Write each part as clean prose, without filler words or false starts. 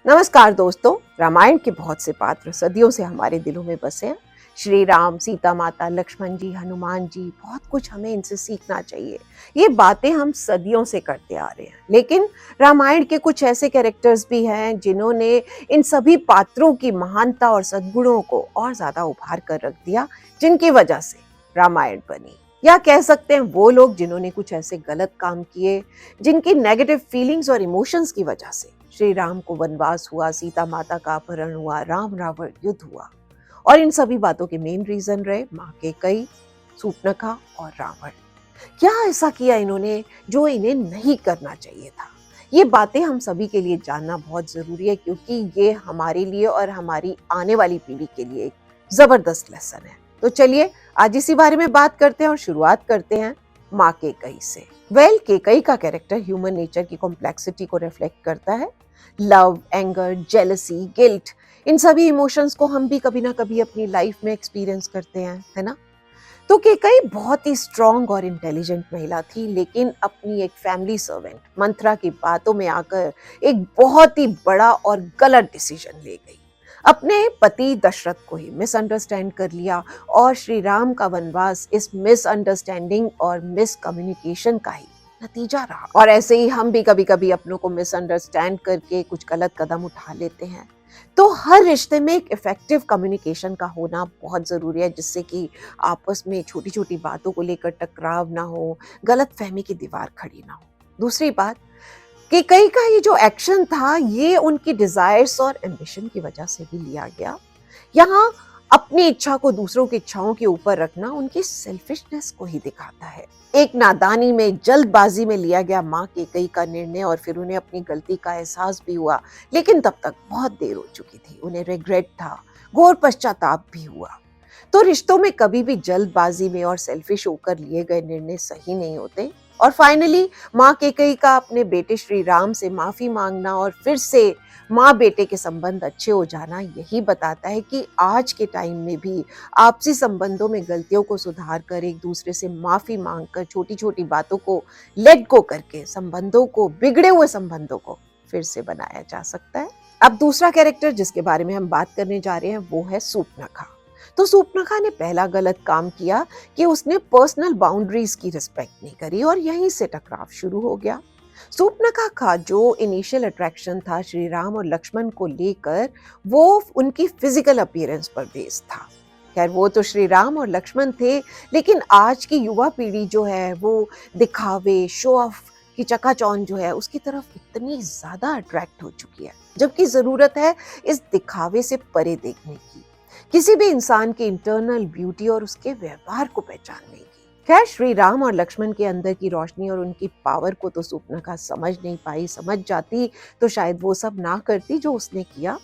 नमस्कार दोस्तों। रामायण के बहुत से पात्र सदियों से हमारे दिलों में बसे हैं। श्री राम, सीता माता, लक्ष्मण जी, हनुमान जी, बहुत कुछ हमें इनसे सीखना चाहिए। ये बातें हम सदियों से करते आ रहे हैं, लेकिन रामायण के कुछ ऐसे कैरेक्टर्स भी हैं जिन्होंने इन सभी पात्रों की महानता और सद्गुणों को और ज्यादा उभार कर रख दिया, जिनकी वजह से रामायण बनी। या कह सकते हैं वो लोग जिन्होंने कुछ ऐसे गलत काम किए जिनकी नेगेटिव फीलिंग्स और इमोशंस की वजह से श्री राम को वनवास हुआ, सीता माता का अपहरण हुआ, राम रावण युद्ध हुआ। और इन सभी बातों के मेन रीजन रहे माँ कैकेयी, शूर्पणखा और रावण। क्या ऐसा किया इन्होंने जो इन्हें नहीं करना चाहिए था? ये बातें हम सभी के लिए जानना बहुत जरूरी है, क्योंकि ये हमारे लिए और हमारी आने वाली पीढ़ी के लिए एक जबरदस्त लेसन है। तो चलिए आज इसी बारे में बात करते हैं और शुरुआत करते हैं माँ कैकेयी से। कैकेयी का कैरेक्टर ह्यूमन नेचर की कॉम्प्लेक्सिटी को रिफ्लेक्ट करता है। लव, एंगर, जेलसी, गिल्ट, इन सभी इमोशंस को हम भी कभी ना कभी अपनी लाइफ में एक्सपीरियंस करते हैं, है ना? तो कैकेयी बहुत ही स्ट्रांग और इंटेलिजेंट महिला थी, लेकिन अपनी एक फैमिली सर्वेंट मंथरा की बातों में आकर एक बहुत ही बड़ा और गलत डिसीजन ले गई। अपने पति दशरथ को ही मिसअंडरस्टैंड कर लिया और श्री राम का वनवास इस मिसअंडरस्टैंडिंग और मिसकम्युनिकेशन का ही नतीजा रहा। और ऐसे ही हम भी कभी कभी अपनों को मिसअंडरस्टैंड करके कुछ गलत कदम उठा लेते हैं। तो हर रिश्ते में एक इफेक्टिव कम्युनिकेशन का होना बहुत जरूरी है, जिससे कि आपस में छोटी छोटी बातों को लेकर टकराव ना हो, गलत फहमी की दीवार खड़ी ना हो। दूसरी बात, कैकेयी का ये जो एक्शन था, ये उनकी डिजायर्स और एम्बिशन की वजह से भी लिया गया। यहाँ अपनी इच्छा को दूसरों की इच्छाओं के ऊपर रखना उनकी सेल्फिशनेस को ही दिखाता है। एक नादानी में, जल्दबाजी में लिया गया माँ कैकेयी का निर्णय, और फिर उन्हें अपनी गलती का एहसास भी हुआ, लेकिन तब तक बहुत देर हो चुकी थी। उन्हें रिग्रेट था, घोर पश्चाताप भी हुआ। तो रिश्तों में कभी भी जल्दबाजी में और सेल्फिश होकर लिए गए निर्णय सही नहीं होते। और फाइनली माँ कैकेयी का अपने बेटे श्री राम से माफी मांगना और फिर से माँ बेटे के संबंध अच्छे हो जाना यही बताता है कि आज के टाइम में भी आपसी संबंधों में गलतियों को सुधार कर, एक दूसरे से माफी मांगकर, छोटी छोटी बातों को लेट गो करके संबंधों को, बिगड़े हुए संबंधों को फिर से बनाया जा सकता है। अब दूसरा कैरेक्टर जिसके बारे में हम बात करने जा रहे हैं वो है शूर्पणखा। तो शूर्पणखा ने पहला गलत काम किया कि उसने पर्सनल बाउंड्रीज की रिस्पेक्ट नहीं करी और यहीं से टकराव शुरू हो गया। शूर्पणखा का जो इनिशियल अट्रैक्शन था श्री राम और लक्ष्मण को लेकर, वो उनकी फिजिकल अपीयरेंस पर बेस्ड था। खैर, वो तो श्री राम और लक्ष्मण थे, लेकिन आज की युवा पीढ़ी जो है वो दिखावे, शो ऑफ की चकाचौंध जो है उसकी तरफ इतनी ज्यादा अट्रैक्ट हो चुकी है, जबकि जरूरत है इस दिखावे से परे देखने की, किसी भी इंसान की इंटरनल ब्यूटी और उसके व्यवहार को पहचानने की। खैर, श्री राम और लक्ष्मण के अंदर की रोशनी और उनकी पावर को तो शूर्पणखा समझ नहीं पाई। समझ जाती तो शायद वो सब ना करती जो उसने किया।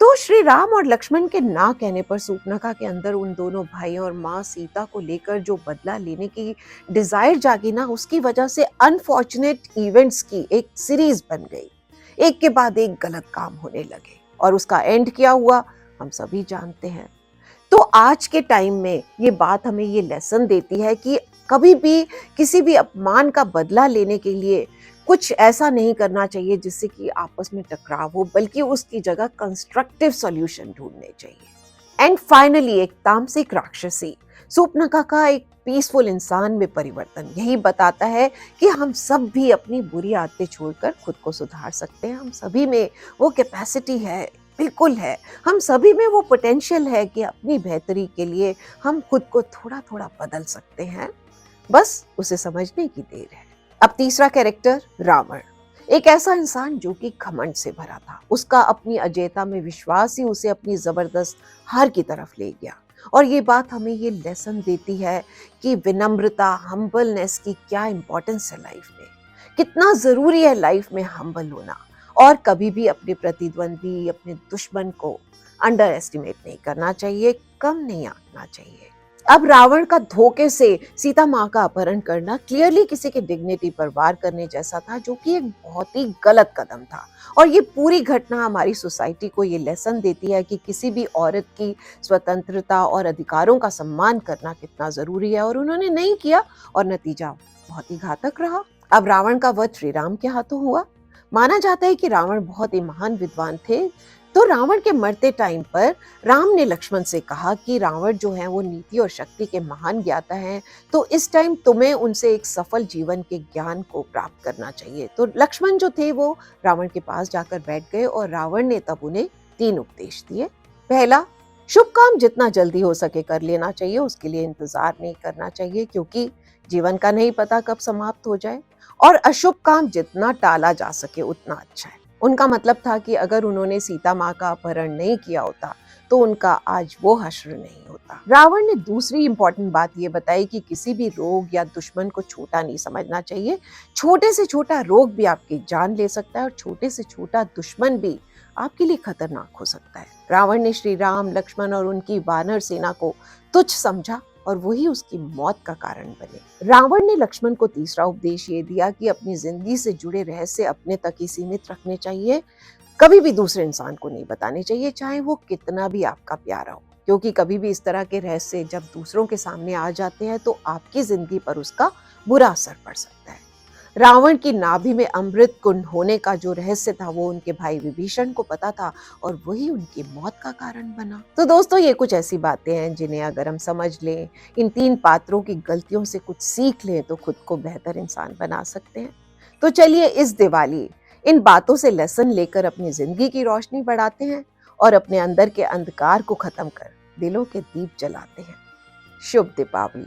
तो श्री राम और लक्ष्मण के ना कहने पर शूर्पणखा के अंदर उन दोनों भाइयों और माँ सीता को लेकर जो बदला लेने की डिजायर जागी ना, उसकी वजह से अनफॉर्चुनेट इवेंट्स की एक सीरीज बन गई। एक के बाद एक गलत काम होने लगे और उसका एंड क्या हुआ हम सभी जानते हैं। तो आज के टाइम में ये बात हमें ये लेसन देती है कि कभी भी किसी भी अपमान का बदला लेने के लिए कुछ ऐसा नहीं करना चाहिए जिससे कि आपस में टकराव हो, बल्कि उसकी जगह कंस्ट्रक्टिव सॉल्यूशन ढूंढने चाहिए। एंड फाइनली एक तामसिक राक्षसी शूर्पणखा का एक पीसफुल इंसान में परिवर्तन यही बताता है कि हम सब भी अपनी बुरी आदतें छोड़कर खुद को सुधार सकते हैं। हम सभी में वो कैपेसिटी है, बिल्कुल है। हम सभी में वो पोटेंशियल है कि अपनी बेहतरी के लिए हम खुद को थोड़ा थोड़ा बदल सकते हैं, बस उसे समझने की देर है। अब तीसरा कैरेक्टर रावण, एक ऐसा इंसान जो कि घमंड से भरा था। उसका अपनी अजेयता में विश्वास ही उसे अपनी जबरदस्त हार की तरफ ले गया। और ये बात हमें ये लेसन देती है कि विनम्रता, हम्बलनेस की क्या इंपॉर्टेंस है लाइफ में, कितना जरूरी है लाइफ में हम्बल होना, और कभी भी अपने प्रतिद्वंदी, अपने दुश्मन को अंडर एस्टिमेट नहीं करना चाहिए, कम नहीं आंकना चाहिए। अब रावण का धोखे से सीता माँ का अपहरण करना क्लियरली किसी के डिग्निटी पर वार करने जैसा था, जो कि एक बहुत ही गलत कदम था। और ये पूरी घटना हमारी सोसाइटी को ये लेसन देती है कि किसी भी औरत की स्वतंत्रता और अधिकारों का सम्मान करना कितना जरूरी है, और उन्होंने नहीं किया और नतीजा बहुत ही घातक रहा। अब रावण का वध श्री राम के हाथों हुआ। माना जाता है कि रावण बहुत ही महान विद्वान थे। तो रावण के मरते टाइम पर राम ने लक्ष्मण से कहा कि रावण जो है वो नीति और शक्ति के महान ज्ञाता हैं, तो इस टाइम तुम्हें उनसे एक सफल जीवन के ज्ञान को प्राप्त करना चाहिए। तो लक्ष्मण जो थे वो रावण के पास जाकर बैठ गए और रावण ने तब उन्हें 3 उपदेश दिए। पहला, शुभ काम जितना जल्दी हो सके कर लेना चाहिए, उसके लिए इंतजार नहीं करना चाहिए क्योंकि जीवन का नहीं पता कब समाप्त हो जाए। और अशुभ काम जितना टाला जा सके उतना अच्छा है। उनका मतलब था कि अगर उन्होंने सीता माँ का अपहरण नहीं किया होता तो उनका आज वो हश्र नहीं होता। रावण ने दूसरी इंपॉर्टेंट बात ये बताई कि किसी भी रोग या दुश्मन को छोटा नहीं समझना चाहिए। छोटे से छोटा रोग भी आपकी जान ले सकता है और छोटे से छोटा दुश्मन भी आपके लिए खतरनाक हो सकता है। रावण ने श्री राम, लक्ष्मण और उनकी वानर सेना को तुच्छ समझा और वही उसकी मौत का कारण बने। रावण ने लक्ष्मण को तीसरा उपदेश ये दिया कि अपनी जिंदगी से जुड़े रहस्य अपने तक ही सीमित रखने चाहिए। कभी भी दूसरे इंसान को नहीं बताने चाहिए, चाहे वो कितना भी आपका प्यारा हो, क्योंकि कभी भी इस तरह के रहस्य जब दूसरों के सामने आ जाते हैं तो आपकी जिंदगी पर उसका बुरा असर पड़ सकता है। रावण की नाभि में अमृत कुंड होने का जो रहस्य था वो उनके भाई विभीषण को पता था और वही उनकी मौत का कारण बना। तो दोस्तों, ये कुछ ऐसी बातें हैं जिन्हें अगर हम समझ लें, इन 3 पात्रों की गलतियों से कुछ सीख लें तो खुद को बेहतर इंसान बना सकते हैं। तो चलिए इस दिवाली इन बातों से लेसन लेकर अपनी जिंदगी की रोशनी बढ़ाते हैं और अपने अंदर के अंधकार को खत्म कर दिलों के दीप जलाते हैं। शुभ दीपावली।